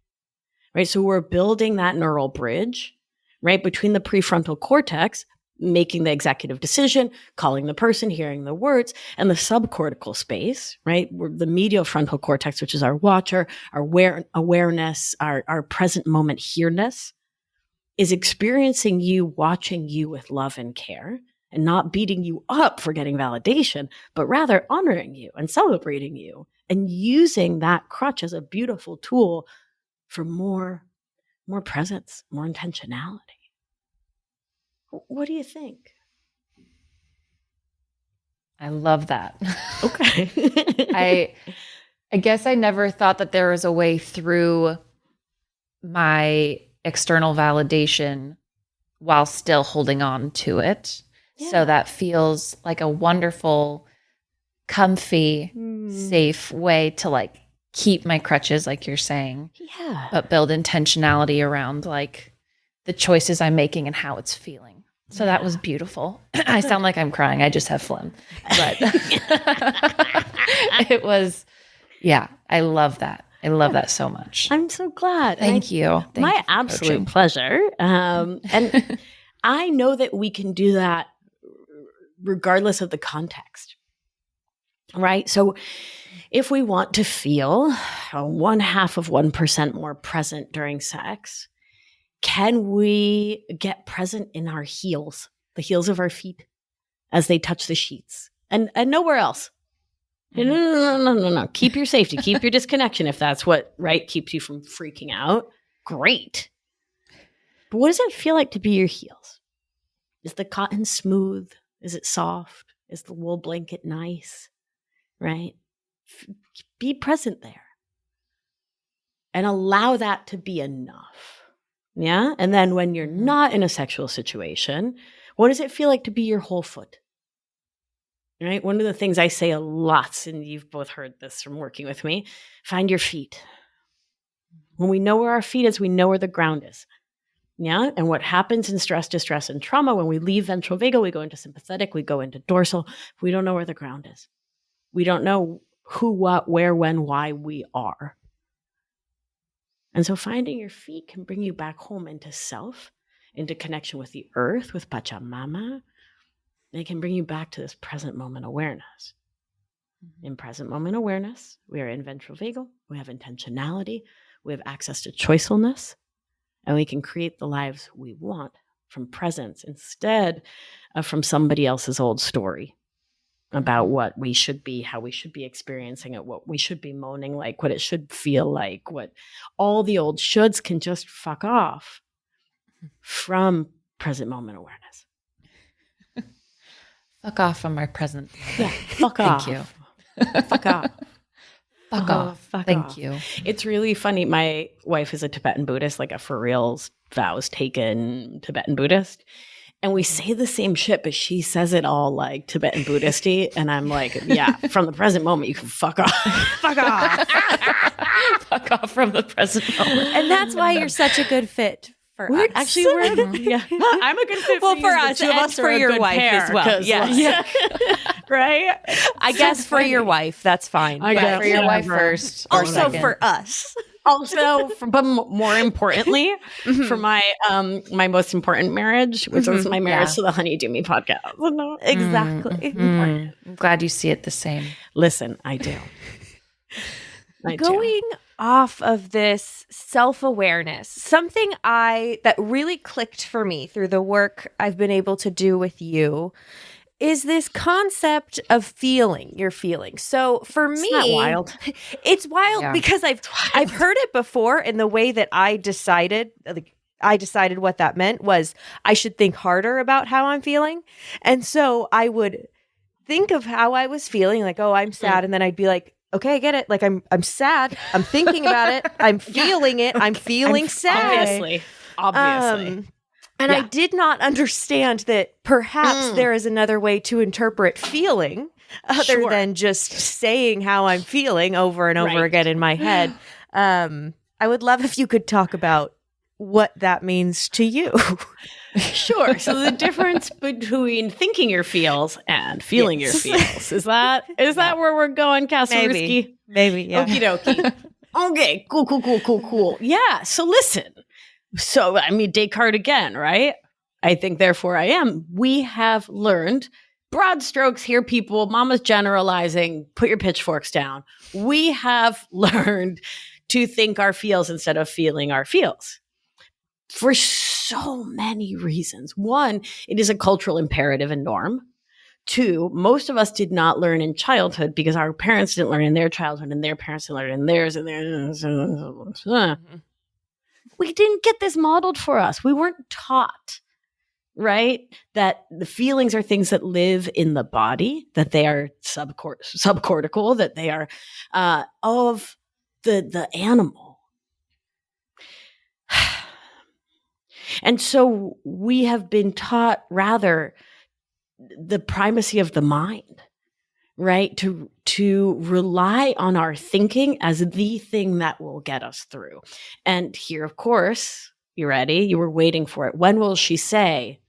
Right? So we're building that neural bridge, right, between the prefrontal cortex, making the executive decision, calling the person, hearing the words, and the subcortical space, right? The medial frontal cortex, which is our watcher, our awareness, our present moment here-ness, is experiencing you, watching you with love and care, and not beating you up for getting validation, but rather honoring you and celebrating you and using that crutch as a beautiful tool for more presence, more intentionality. What do you think? I love that. Okay. I guess I never thought that there was a way through my external validation while still holding on to it. Yeah. So that feels like a wonderful, comfy, safe way to like keep my crutches, like you're saying. Yeah. But build intentionality around like the choices I'm making and how it's feeling. So that was beautiful. I sound like I'm crying. I just have phlegm. But it was, yeah, I love that. I love that so much. I'm so glad. Thank you. My absolute pleasure. And I know that we can do that regardless of the context, right? So if we want to feel 0.5% more present during sex, can we get present in our heels, the heels of our feet as they touch the sheets and nowhere else? No. Keep your safety, keep your disconnection if that's what, right, keeps you from freaking out. Great. But what does it feel like to be your heels? Is the cotton smooth? Is it soft? Is the wool blanket nice? Right? Be present there. And allow that to be enough. Yeah? And then when you're not in a sexual situation, what does it feel like to be your whole foot? Right? One of the things I say a lot, and you've both heard this from working with me, find your feet. When we know where our feet is, we know where the ground is. Yeah? And what happens in stress, distress, and trauma, when we leave ventral vagal, we go into sympathetic, we go into dorsal. We don't know where the ground is. We don't know who, what, where, when, why we are. And so finding your feet can bring you back home into self, into connection with the earth, with Pachamama. It can bring you back to this present moment awareness. In present moment awareness, we are in ventral vagal, we have intentionality, we have access to choicefulness, and we can create the lives we want from presence instead of from somebody else's old story about what we should be, how we should be experiencing it, what we should be moaning like, what it should feel like, what all the old shoulds can just fuck off from present moment awareness. Fuck off from our present. Yeah, fuck off. Thank you. Fuck off. Fuck off. Thank off. you. It's really funny. My wife is a Tibetan Buddhist, like a for reals vows taken Tibetan Buddhist. And we say the same shit, but she says it all like Tibetan Buddhist-y. And I'm like, yeah, from the present moment, you can fuck off. Fuck off. Fuck off from the present moment. And that's why you're such a good fit for us. Actually, we're, yeah. I'm a good fit well, for for you. us The two of and us for are a your good wife pair, as well. Yes. Right? I guess for your wife, that's fine. I guess For your wife whatever. first. or Also second. for us. Also, but more importantly, for my my most important marriage, which is my marriage to the Honey Do Me podcast. Exactly. I'm glad you see it the same. Listen, I do. Going off of this self-awareness, something that really clicked for me through the work I've been able to do with you is this concept of feeling your feelings. So for me, Isn't that wild? It's wild because I've heard it before, and the way that I decided what that meant was I should think harder about how I'm feeling. And so I would think of how I was feeling, like, oh, I'm sad, and then I'd be like, okay, I get it. Like I'm sad. I'm thinking about it. I'm feeling it. I'm feeling sad. Obviously. And I did not understand that perhaps there is another way to interpret feeling other than just saying how I'm feeling over and over again in my head. I would love if you could talk about what that means to you. Sure. So the difference between thinking your feels and feeling your feels, is that where we're going, Kaspersky? Maybe, yeah. Okie dokie. Okay, cool. Yeah, so listen. So, I mean, Descartes again, right? I think, therefore I am. We have learned, broad strokes here, people, mama's generalizing, put your pitchforks down. We have learned to think our feels instead of feeling our feels for so many reasons. One, it is a cultural imperative and norm. Two, most of us did not learn in childhood because our parents didn't learn in their childhood and their parents didn't learn in theirs and theirs. We didn't get this modeled for us. We weren't taught, right? That the feelings are things that live in the body, that they are subcortical, that they are of the animal. And so we have been taught rather the primacy of the mind, right? To rely on our thinking as the thing that will get us through. And here, of course, you ready? You were waiting for it. When will she say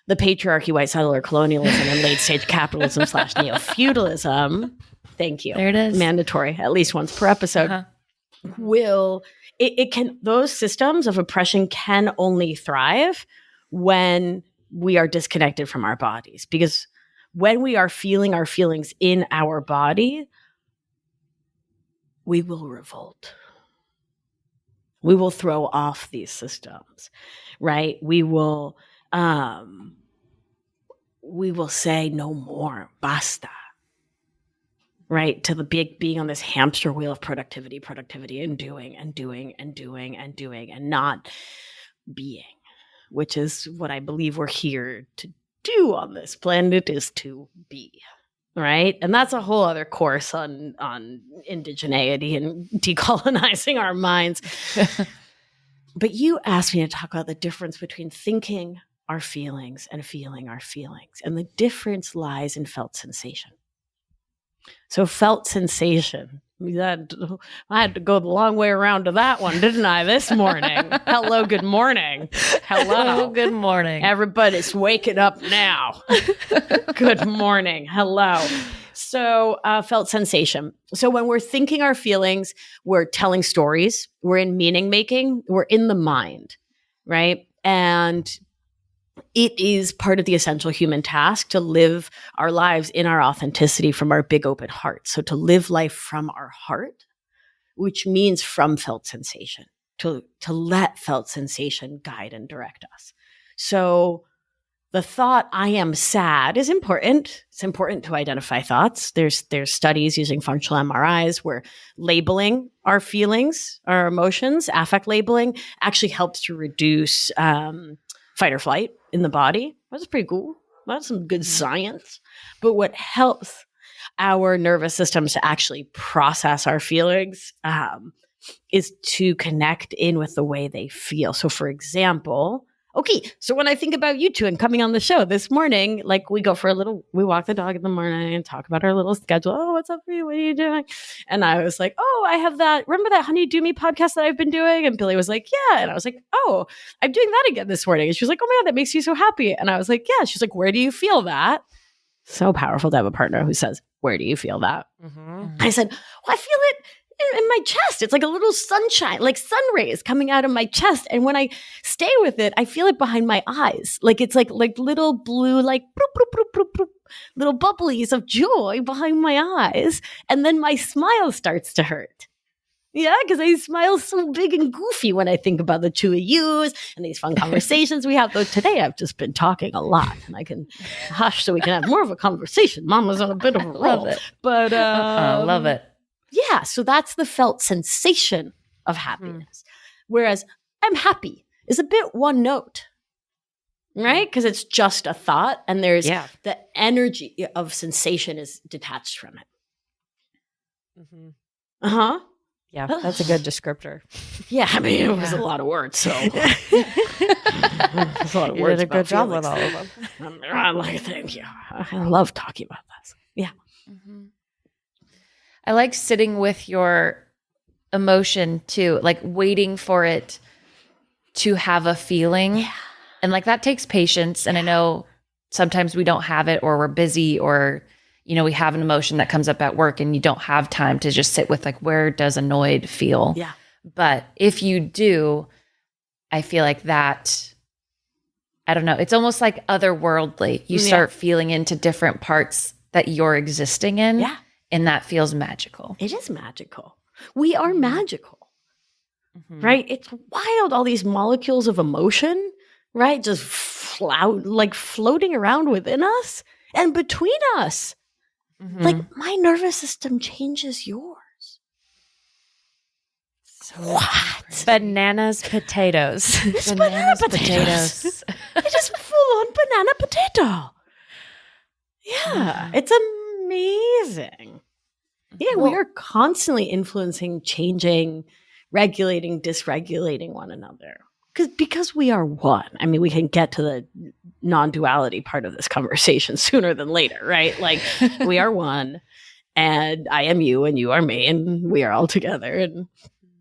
the patriarchy, white settler colonialism, and late stage capitalism / neo-feudalism? Thank you. There it is. Mandatory, at least once per episode. Those systems of oppression can only thrive when we are disconnected from our bodies, because when we are feeling our feelings in our body, we will revolt. We will throw off these systems, right? We will say no more, basta, right? To the being on this hamster wheel of productivity and doing and not being, which is what I believe we're here to do on this planet, is to be, right? And that's a whole other course on indigeneity and decolonizing our minds. But you asked me to talk about the difference between thinking our feelings and feeling our feelings. And the difference lies in felt sensation. So felt sensation, I had to go the long way around to that one, didn't I, this morning? Hello, good morning. Hello. Good morning. Everybody's waking up now. Good morning. Hello. So felt sensation. So when we're thinking our feelings, we're telling stories, we're in meaning making, we're in the mind, right? And it is part of the essential human task to live our lives in our authenticity from our big open heart. So to live life from our heart, which means from felt sensation, to let felt sensation guide and direct us. So the thought, I am sad, is important. It's important to identify thoughts. There's studies using functional MRIs where labeling our feelings, our emotions, affect labeling, actually helps to reduce fight or flight in the body. That's pretty cool. That's some good science. But what helps our nervous systems to actually process our feelings is to connect in with the way they feel. So for example, okay, so when I think about you two and coming on the show this morning, like we walk the dog in the morning and talk about our little schedule. Oh, what's up for you? What are you doing? And I was like, oh, I have remember that Honey Do Me podcast that I've been doing? And Billy was like, yeah. And I was like, oh, I'm doing that again this morning. And she was like, oh my God, that makes you so happy. And I was like, yeah. She's like, where do you feel that? So powerful to have a partner who says, where do you feel that? Mm-hmm. I said, well, I feel it in my chest. It's like a little sunshine, like sun rays coming out of my chest. And when I stay with it, I feel it behind my eyes. Like it's like little blue, like bloop, bloop, bloop, bloop, bloop, little bubblies of joy behind my eyes. And then my smile starts to hurt. Yeah, because I smile so big and goofy when I think about the two of yous and these fun conversations we have. Though today I've just been talking a lot, and I can hush so we can have more of a conversation. Mama's on a bit of a roll. Love it. But Love it. yeah, so that's the felt sensation of happiness. Whereas I'm happy is a bit one note, right? Because it's just a thought, and there's the energy of sensation is detached from it. Mm-hmm. Uh-huh. Yeah, that's a good descriptor. Yeah, I mean, it was a lot of words, so. It's a lot of You words did a good job feelings. with all of them. I'm like, thank you. I love talking about this. Yeah. Mm-hmm. I like sitting with your emotion too, like waiting for it to have a feeling. Yeah. And like that takes patience. And I know sometimes we don't have it, or we're busy, or, you know, we have an emotion that comes up at work and you don't have time to just sit with like, where does annoyed feel? Yeah. But if you do, I feel like that, I don't know, it's almost like otherworldly. You start feeling into different parts that you're existing in. Yeah. And that feels magical. It is magical. We are magical, Mm-hmm. right? It's wild, all these molecules of emotion, right? Just floating around within us and between us. Mm-hmm. Like my nervous system changes yours. So What? Bananas, potatoes. It's banana potatoes. It is full on banana potato. Yeah, it's amazing. Yeah, we are constantly influencing, changing, regulating, dysregulating one another. Because we are one. I mean, we can get to the non-duality part of this conversation sooner than later, right? Like we are one, and I am you and you are me, and we are all together.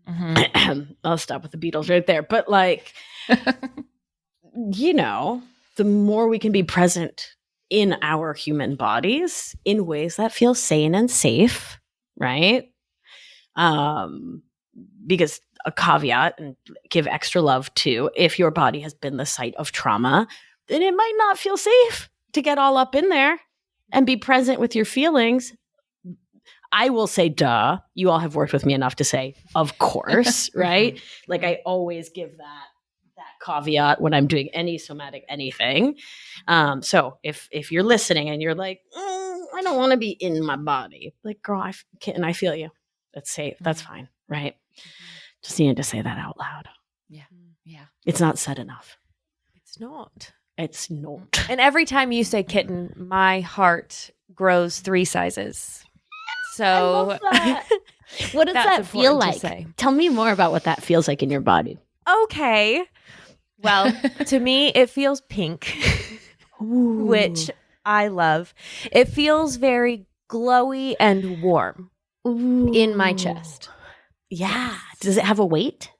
And I'll stop with the Beatles right there. But like, you know, the more we can be present in our human bodies in ways that feel sane and safe, right? Because a caveat, and give extra love to, if your body has been the site of trauma, then it might not feel safe to get all up in there and be present with your feelings. I will say, duh, you all have worked with me enough to say, of course, right? Like I always give that caveat when I'm doing any somatic anything. So if you're listening and you're like, I don't want to be in my body, like, girl, I feel you. That's safe. That's fine, right? Just needed to say that out loud. Yeah. Yeah. It's not said enough. It's not. It's not. And every time you say kitten, my heart grows 3 sizes. So I love that. What does That's that feel important to like? say. Tell me more about what that feels like in your body. Okay. Well, to me, it feels pink, which I love. It feels very glowy and warm in my chest. Yeah. Does it have a weight?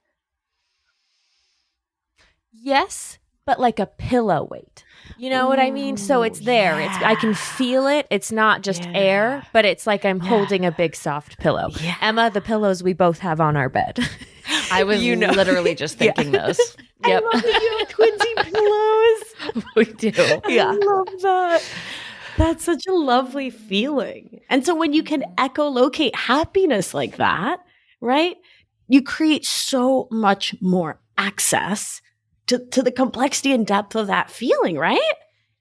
Yes, but like a pillow weight. You know what I mean? So it's there. I can feel it. It's not just air, but it's like I'm holding a big soft pillow. Yeah. Emma, the pillows we both have on our bed. I was literally just thinking those. Yep. I love that you have twinsy pillows. We do. Yeah. I love that. That's such a lovely feeling. And so when you can echolocate happiness like that, right, you create so much more access to the complexity and depth of that feeling, right?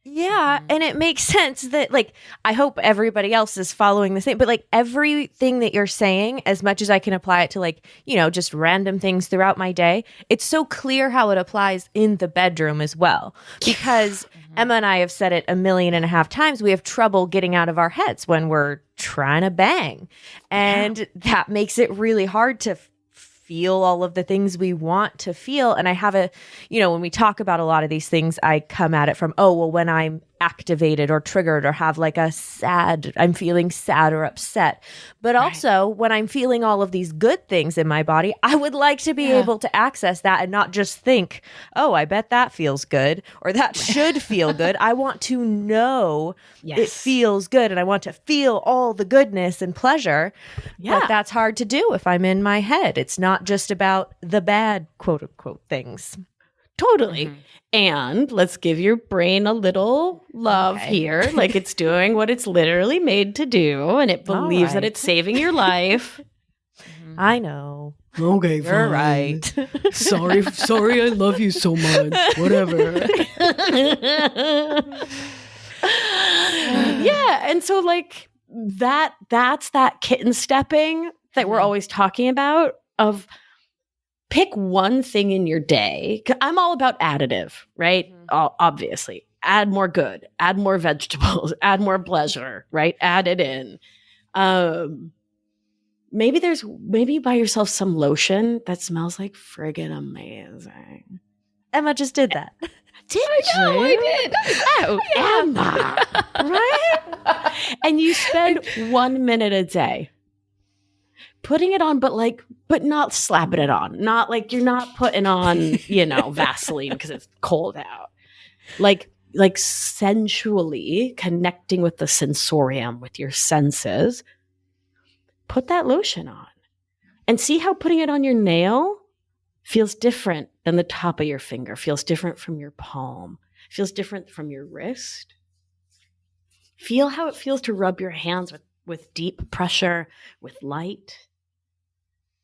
Yeah. And it makes sense that, like, I hope everybody else is following the same, but like everything that you're saying, as much as I can apply it to, like, you know, just random things throughout my day, it's so clear how it applies in the bedroom as well. Because Emma and I have said it 1.5 million times. We have trouble getting out of our heads when we're trying to bang. And that makes it really hard to feel all of the things we want to feel. And I have when we talk about a lot of these things, I come at it from, when I'm activated or triggered or have like I'm feeling sad or upset. But also when I'm feeling all of these good things in my body, I would like to be able to access that and not just think, oh, I bet that feels good or that should feel good. I want to know it feels good and I want to feel all the goodness and pleasure. But that's hard to do if I'm in my head. It's not just about the bad, quote unquote, things. Totally. Mm-hmm. And let's give your brain a little love here. Like it's doing what it's literally made to do. And it believes that it's saving your life. I know. Okay, you're right. Sorry, I love you so much. Whatever. Yeah. And so like that's that kitten stepping that we're always talking about of pick one thing in your day. I'm all about additive, right? Obviously. Add more good, add more vegetables, add more pleasure, right? Add it in. Maybe buy yourself some lotion that smells like friggin' amazing. Emma just did that. Did you? I did. Oh, Emma. Right? And you spend 1 minute a day putting it on, but not slapping it on. Not like you're not putting on, Vaseline because it's cold out. Like sensually connecting with the sensorium, with your senses. Put that lotion on and see how putting it on your nail feels different than the top of your finger, feels different from your palm, feels different from your wrist. Feel how it feels to rub your hands with deep pressure, with light.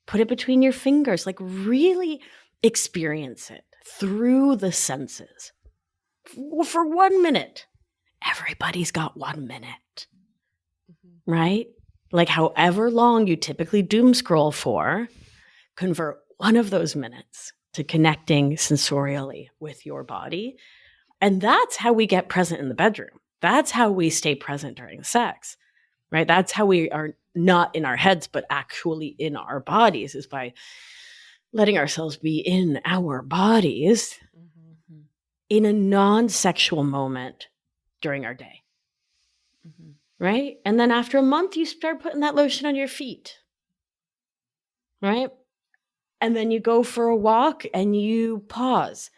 Put it between your fingers, like really experience it through the senses. For 1 minute. Everybody's got 1 minute, right? Like however long you typically doom scroll for, convert one of those minutes to connecting sensorially with your body. And that's how we get present in the bedroom. That's how we stay present during sex, right? That's how we are not in our heads, but actually in our bodies, is by letting ourselves be in our bodies in a non-sexual moment during our day. Right? And then after a month, you start putting that lotion on your feet. Right? And then you go for a walk and you pause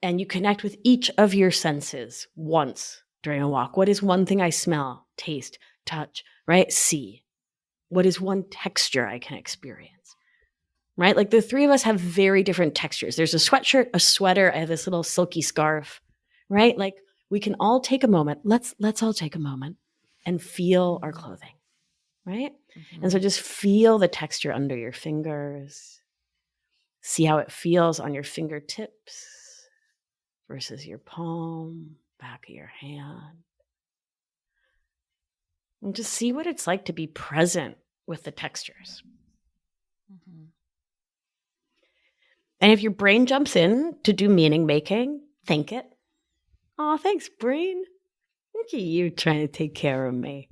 and you connect with each of your senses once during a walk. What is one thing I smell, taste, touch, right? See. What is one texture I can experience? Right? Like the three of us have very different textures. There's a sweatshirt, a sweater. I have this little silky scarf, right? Like we can all take a moment. Let's all take a moment and feel our clothing, right? And so just feel the texture under your fingers. See how it feels on your fingertips versus your palm, back of your hand. And just see what it's like to be present with the textures. And if your brain jumps in to do meaning making, thank it. Oh, thanks, brain. Look at you trying to take care of me.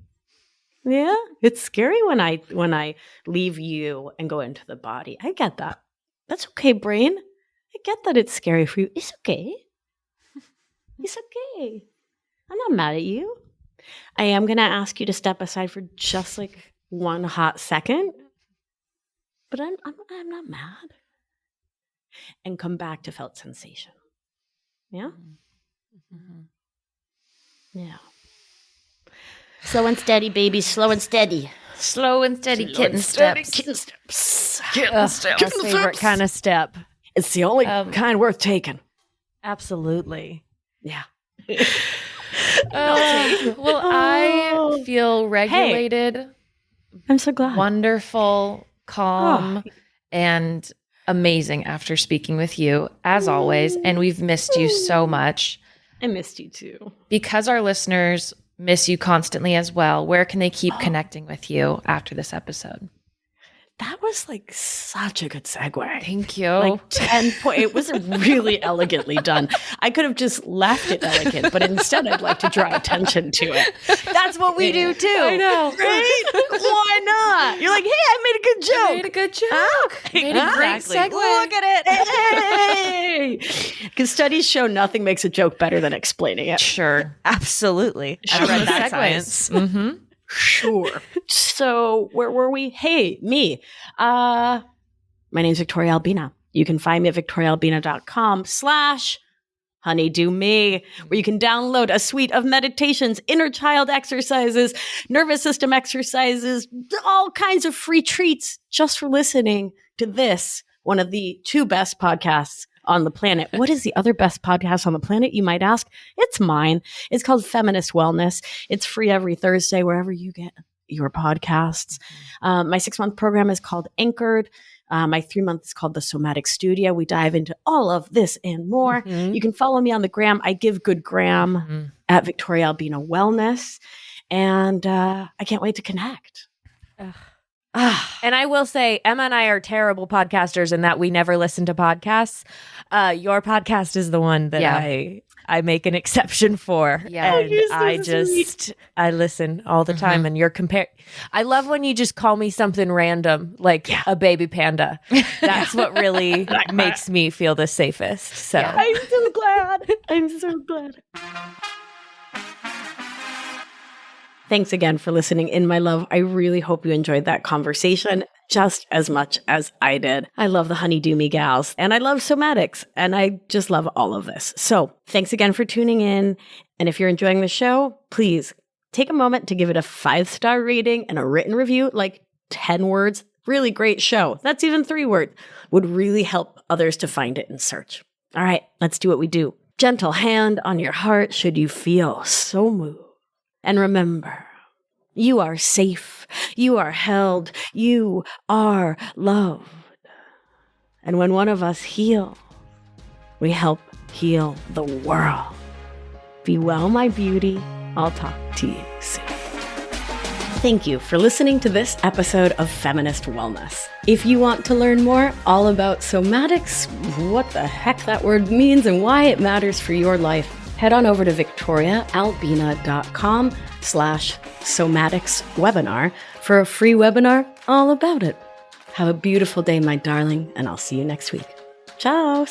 Yeah, it's scary when I leave you and go into the body. I get that. That's okay, brain. I get that it's scary for you. It's okay. It's okay. I'm not mad at you. I am going to ask you to step aside for just like one hot second. But I'm not mad. And come back to felt sensation. Yeah? Yeah. Slow and steady, baby. Slow and steady. Slow and steady kitten steps. Kitten steps. Kitten steps. My favorite kind of step. It's the only kind worth taking. Absolutely. Yeah. Well, I feel regulated. Hey, I'm so glad. Wonderful, calm, and amazing after speaking with you, as always. And we've missed you so much. I missed you too. Because our listeners miss you constantly as well, where can they keep connecting with you after this episode? That was like such a good segue. Thank you. Like 10 points. It was really elegantly done. I could have just left it elegant, but instead I'd like to draw attention to it. That's what we do too. I know. Right? Why not? You're like, hey, I made a good joke. I made a good joke. Made a great segue. Look at it. Hey. Because studies show nothing makes a joke better than explaining it. Sure. Absolutely. I read that science. Mm-hmm. Sure. So where were we? Hey, me. My name's Victoria Albina. You can find me at victoriaalbina.com/honeydew me, where you can download a suite of meditations, inner child exercises, nervous system exercises, all kinds of free treats just for listening to this, one of the 2 best podcasts on the planet. What is the other best podcast on the planet, you might ask? It's mine. It's called Feminist Wellness. It's free every Thursday, wherever you get your podcasts. My 6-month program is called Anchored. My 3-month is called the Somatic Studio. We dive into all of this and more. You can follow me on the gram. I give good gram at Victoria Albina Wellness. And I can't wait to connect. And I will say, Emma and I are terrible podcasters in that we never listen to podcasts. Your podcast is the one that I make an exception for. Yeah. And I listen all the time. And you're I love when you just call me something random, like a baby panda. That's what really makes me feel the safest. So I'm so glad. I'm so glad. Thanks again for listening in, my love. I really hope you enjoyed that conversation just as much as I did. I love the honeydew me gals, and I love somatics, and I just love all of this. So thanks again for tuning in. And if you're enjoying the show, please take a moment to give it a 5-star rating and a written review, like 10 words. Really great show. That's even 3 words. Would really help others to find it and search. All right, let's do what we do. Gentle hand on your heart should you feel so moved. And remember, you are safe, you are held, you are loved. And when one of us heals, we help heal the world. Be well, my beauty. I'll talk to you soon. Thank you for listening to this episode of Feminist Wellness. If you want to learn more all about somatics, what the heck that word means and why it matters for your life, head on over to victoriaalbina.com/somatics webinar for a free webinar all about it. Have a beautiful day, my darling, and I'll see you next week. Ciao.